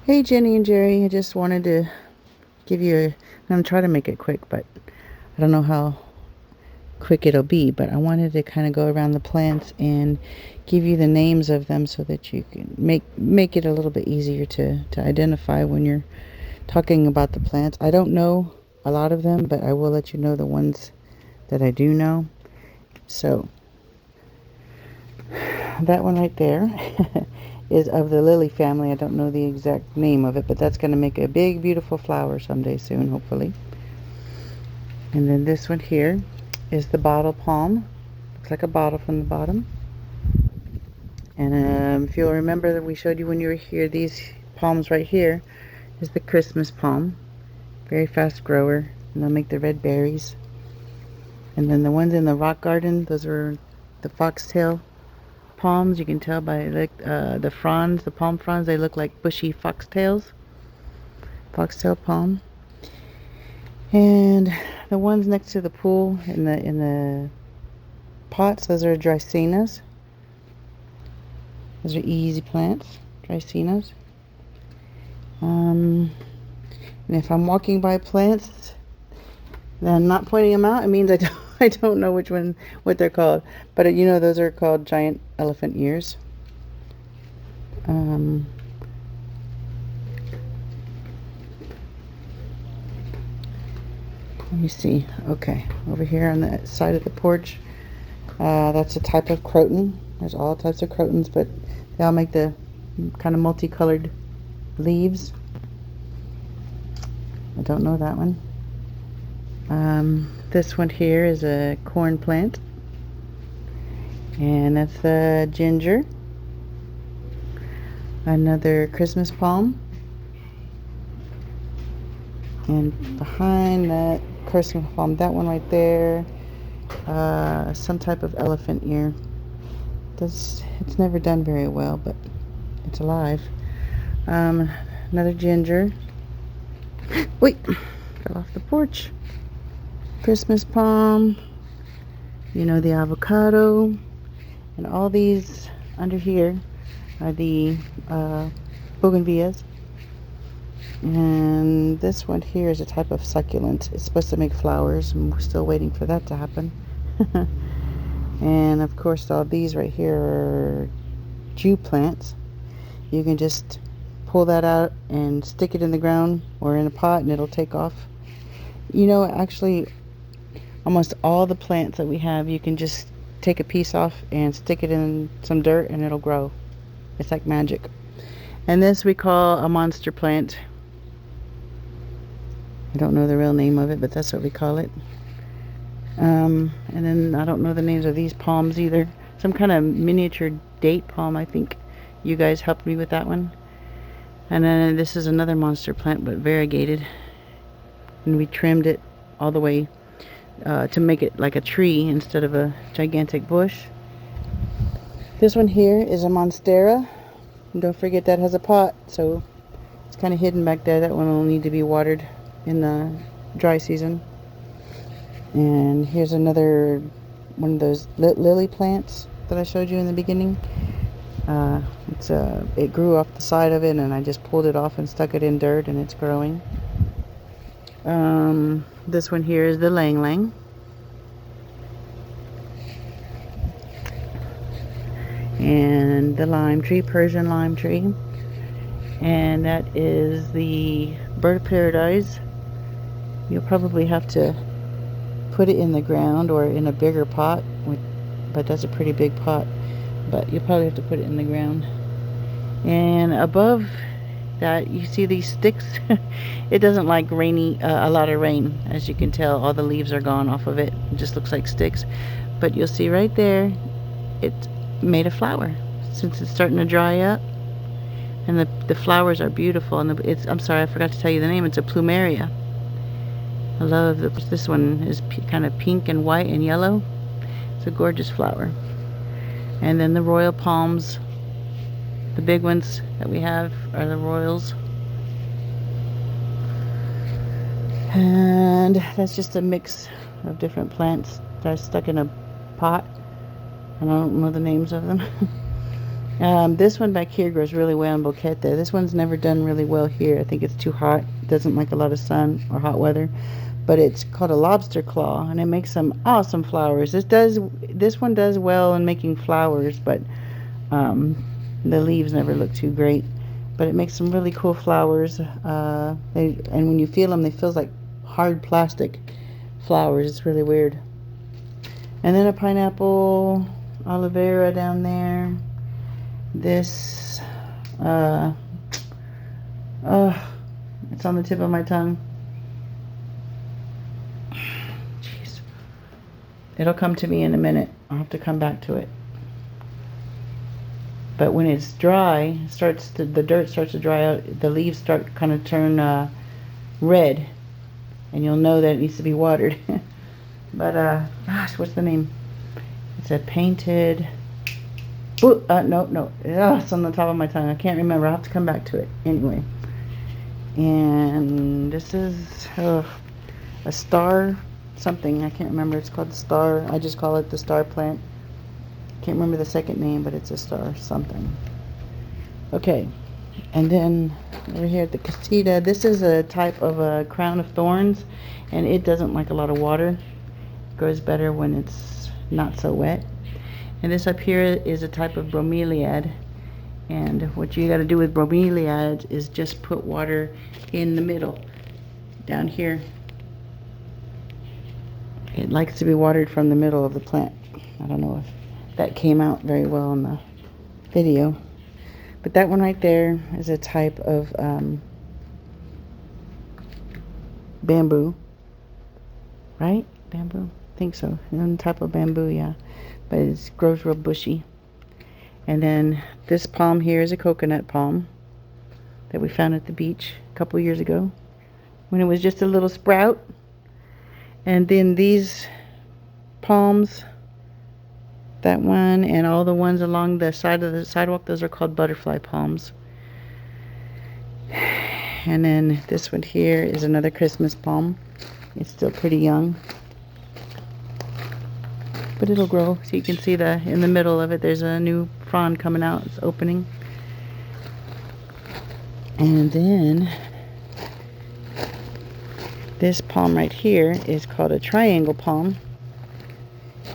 Hey Jenny and Jerry, I just wanted to give you a, I'm going to try to make it quick, but I don't know how quick it'll be, but I wanted to kind of go around the plants and give you the names of them so that you can make it a little bit easier to identify when you're talking about the plants. I don't know a lot of them, but I will let you know the ones that I do know. So that one right there is of the lily family. I don't know the exact name of it, but that's going to make a big, beautiful flower someday soon, hopefully. And then this one here is the bottle palm. Looks like a bottle from the bottom. And if you'll remember that we showed you when you were here, these palms right here is the Christmas palm. Very fast grower, and they'll make the red berries. And then the ones in the rock garden, those are the foxtail palms. You can tell by the fronds, the palm fronds, they look like bushy foxtails. Foxtail palm. And the ones next to the pool in the pots, those are Dracaenas. Those are easy plants, Dracaenas. And if I'm walking by plants, then I'm not pointing them out, it means I don't know what they're called. But you know, those are called giant elephant ears. Let me see. Okay, over here on the side of the porch, that's a type of croton. There's all types of crotons, but they all make the kind of multicolored leaves. I don't know that one. This one here is a corn plant, and that's a ginger. Another Christmas palm, and behind that Christmas palm, that one right there, some type of elephant ear. It's never done very well, but it's alive. Another ginger. Wait, fell off the porch. Christmas palm, you know, the avocado, and all these under here are the bougainvilleas. And this one here is a type of succulent. It's supposed to make flowers, and we're still waiting for that to happen. And of course, all these right here are Jew plants. You can just pull that out and stick it in the ground or in a pot, and it'll take off. You know, actually, almost all the plants that we have, you can just take a piece off and stick it in some dirt and it'll grow. It's like magic. And this we call a monster plant. I don't know the real name of it, but that's what we call it. And then I don't know the names of these palms either. Some kind of miniature date palm, I think. You guys helped me with that one. And then this is another monster plant, but variegated. And we trimmed it all the way to make it like a tree instead of a gigantic bush. This one here is a monstera. And don't forget that has a pot, so it's kind of hidden back there. That one will need to be watered in the dry season. And here's another one of those lily plants that I showed you in the beginning. It grew off the side of it, and I just pulled it off and stuck it in dirt, and it's growing. This one here is the lang lang. And the lime tree, Persian lime tree. And that is the bird of paradise. You'll probably have to put it in the ground or in a bigger pot, but that's a pretty big pot. But you'll probably have to put it in the ground. And above that, you see these sticks. It doesn't like a lot of rain, as you can tell. All the leaves are gone off of it. It just looks like sticks. But you'll see right there, it's made a flower since it's starting to dry up. And the flowers are beautiful. And I'm sorry, I forgot to tell you the name. It's a plumeria. I love this one is kind of pink and white and yellow. It's a gorgeous flower. And then the royal palms, the big ones that we have are the royals. And that's just a mix of different plants that are stuck in a pot. And I don't know the names of them. This one back here grows really well in Boquete. This one's never done really well here. I think it's too hot. It doesn't like a lot of sun or hot weather. But it's called a lobster claw, and it makes some awesome flowers. This one does well in making flowers, but the leaves never look too great. But it makes some really cool flowers. And when you feel them, they feel like hard plastic flowers. It's really weird. And then a pineapple aloe vera down there. This, it's on the tip of my tongue. Jeez. It'll come to me in a minute. I'll have to come back to it. But when it's dry, the dirt starts to dry out, the leaves start kind of turn red, and you'll know that it needs to be watered. But gosh, what's the name? It's a painted. No, it's on the top of my tongue. I can't remember. I'll have to come back to it anyway. And this is a star something. I can't remember. It's called the star. I just call it the star plant. Can't remember the second name, but it's a star something. Okay, and then over here at the casita, this is a type of a crown of thorns, and it doesn't like a lot of water. It grows better when it's not so wet. And this up here is a type of bromeliad, and what you got to do with bromeliads is just put water in the middle down here. It likes to be watered from the middle of the plant. I don't know if that came out very well in the video, but that one right there is a type of bamboo, right? Bamboo, I think so. One type of bamboo, yeah, but it grows real bushy. And then this palm here is a coconut palm that we found at the beach a couple years ago when it was just a little sprout. And then these palms, that one and all the ones along the side of the sidewalk, those are called butterfly palms. And then this one here is another Christmas palm. It's still pretty young, but it'll grow. So you can see in the middle of it, there's a new frond coming out. It's opening. And then this palm right here is called a triangle palm.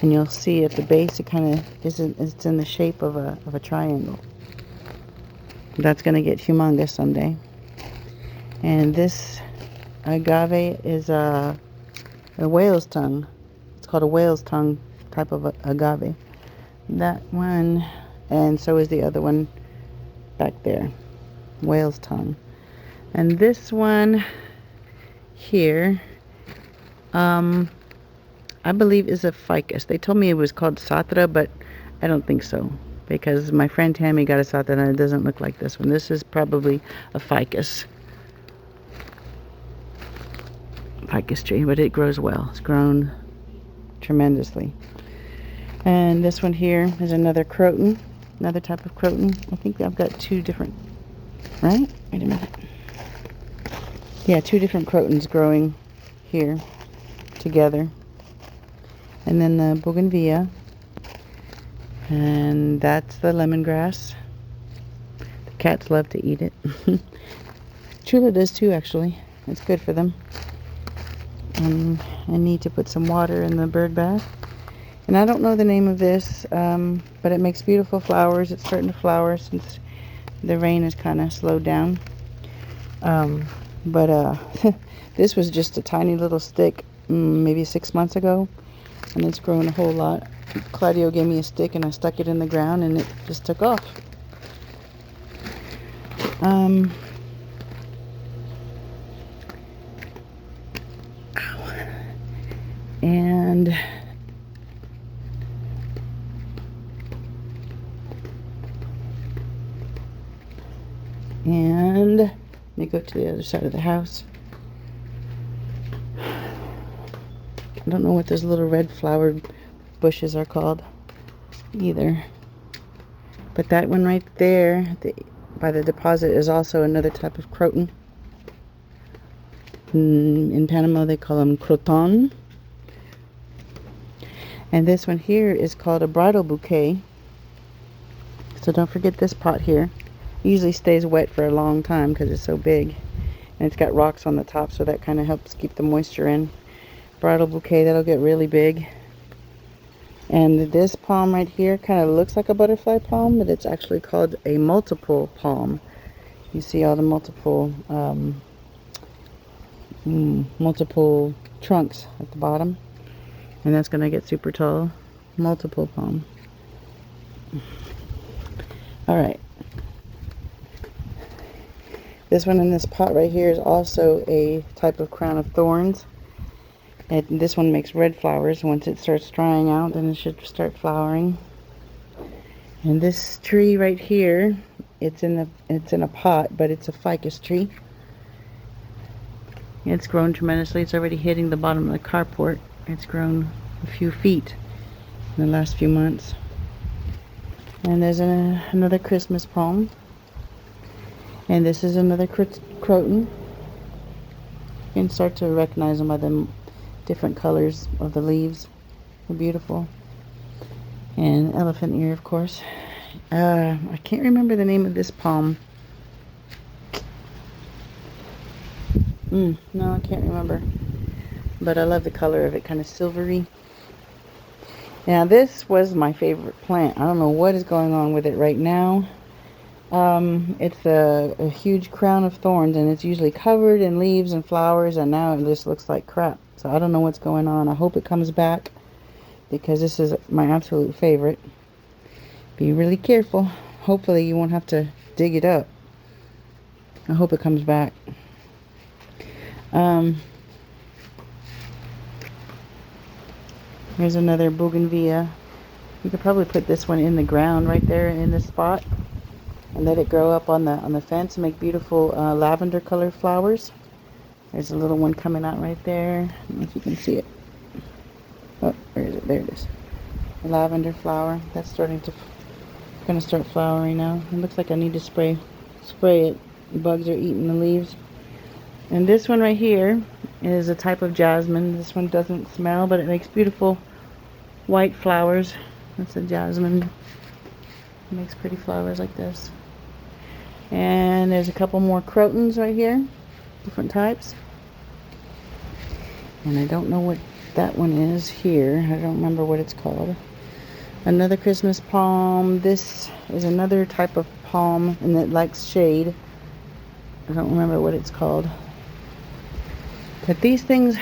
And you'll see at the base, it kind of it's in the shape of a triangle. That's going to get humongous someday. And this agave is a whale's tongue. It's called a whale's tongue type of agave. That one, and so is the other one back there, whale's tongue. And this one here, I believe is a ficus. They told me it was called Satra, but I don't think so, because my friend Tammy got a Satra and it doesn't look like this one. This is probably a ficus tree, but it grows well. It's grown tremendously. And this one here is another croton, another type of croton. I think I've got two different, right? Wait a minute. Yeah, two different crotons growing here together. And then the bougainvillea, and that's the lemongrass. The cats love to eat it. Chula does too, actually. It's good for them. I need to put some water in the bird bath. And I don't know the name of this, but it makes beautiful flowers. It's starting to flower since the rain has kind of slowed down. This was just a tiny little stick, maybe 6 months ago. And it's grown a whole lot. Claudio gave me a stick and I stuck it in the ground and it just took off. And let me go to the other side of the house. I don't know what those little red flowered bushes are called either. But that one right there by the deposit is also another type of croton. In Panama they call them croton. And this one here is called a bridal bouquet. So don't forget this pot here. It usually stays wet for a long time because it's so big. And it's got rocks on the top, so that kind of helps keep the moisture in. Bridal bouquet, that'll get really big. And this palm right here kind of looks like a butterfly palm, but it's actually called a multiple palm. You see all the multiple multiple trunks at the bottom, and that's going to get super tall. Multiple palm. All right, this one in this pot right here is also a type of crown of thorns, and this one makes red flowers. Once it starts drying out, then it should start flowering. And this tree right here, it's in a pot, but it's a ficus tree. It's grown tremendously. It's already hitting the bottom of the carport. It's grown a few feet in the last few months. And there's another Christmas palm. And this is another croton. You can start to recognize them by the different colors of the leaves. They're beautiful. And elephant ear, of course. I can't remember the name of this palm. No, I can't remember. But I love the color of it, kind of silvery. Now this was my favorite plant. I don't know what is going on with it right now. It's a huge crown of thorns, and it's usually covered in leaves and flowers, and now it just looks like crap. So I don't know what's going on. I hope it comes back, because this is my absolute favorite. Be really careful. Hopefully you won't have to dig it up. I hope it comes back. Here's another bougainvillea. You could probably put this one in the ground right there in this spot and let it grow up on the fence and make beautiful lavender colored flowers. There's a little one coming out right there. I don't know if you can see it. Oh, where is it? There it is. A lavender flower. That's gonna start flowering now. It looks like I need to spray it. The bugs are eating the leaves. And this one right here is a type of jasmine. This one doesn't smell, but it makes beautiful white flowers. That's a jasmine. It makes pretty flowers like this. And there's a couple more crotons right here, different types. And I don't know what that one is here. I don't remember what it's called. Another Christmas palm. This is another type of palm, and it likes shade. I don't remember what it's called. But these things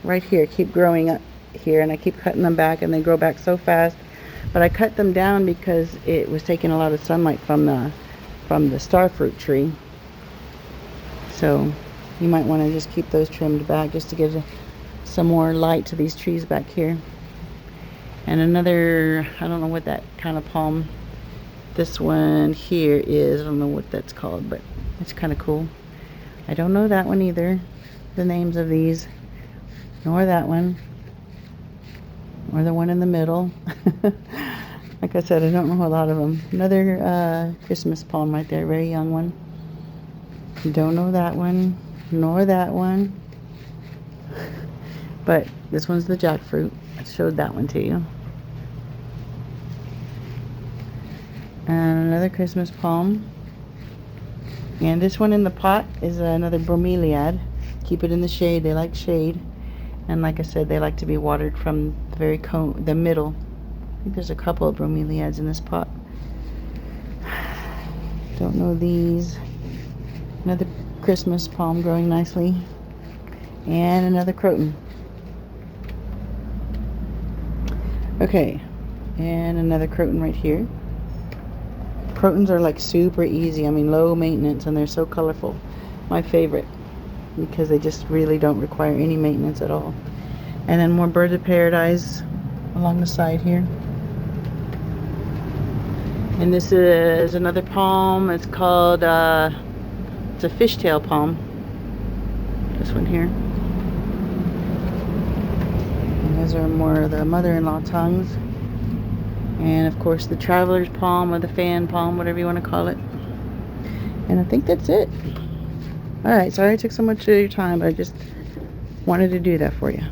right here keep growing up here, and I keep cutting them back, and they grow back so fast. But I cut them down because it was taking a lot of sunlight from the starfruit tree. So you might want to just keep those trimmed back just to give some more light to these trees back here. And another, I don't know what that kind of palm, this one here is, I don't know what that's called, but it's kind of cool. I don't know that one either, the names of these, nor that one, or the one in the middle. Like I said, I don't know a lot of them. Another Christmas palm right there, very young one. Don't know that one, nor that one. But this one's the jackfruit. I showed that one to you. And another Christmas palm. And this one in the pot is another bromeliad. Keep it in the shade. They like shade. And like I said, they like to be watered from the middle. I think there's a couple of bromeliads in this pot. Don't know these. Another Christmas palm growing nicely. And another croton. Okay, and another croton right here. Crotons are like super easy. I mean, low maintenance, and they're so colorful. My favorite, because they just really don't require any maintenance at all. And then more birds of paradise along the side here. And this is another palm. It's called it's a fishtail palm. This one here. And those are more of the mother-in-law tongues. And of course the traveler's palm, or the fan palm, whatever you want to call it. And I think that's it. Alright, sorry I took so much of your time, but I just wanted to do that for you.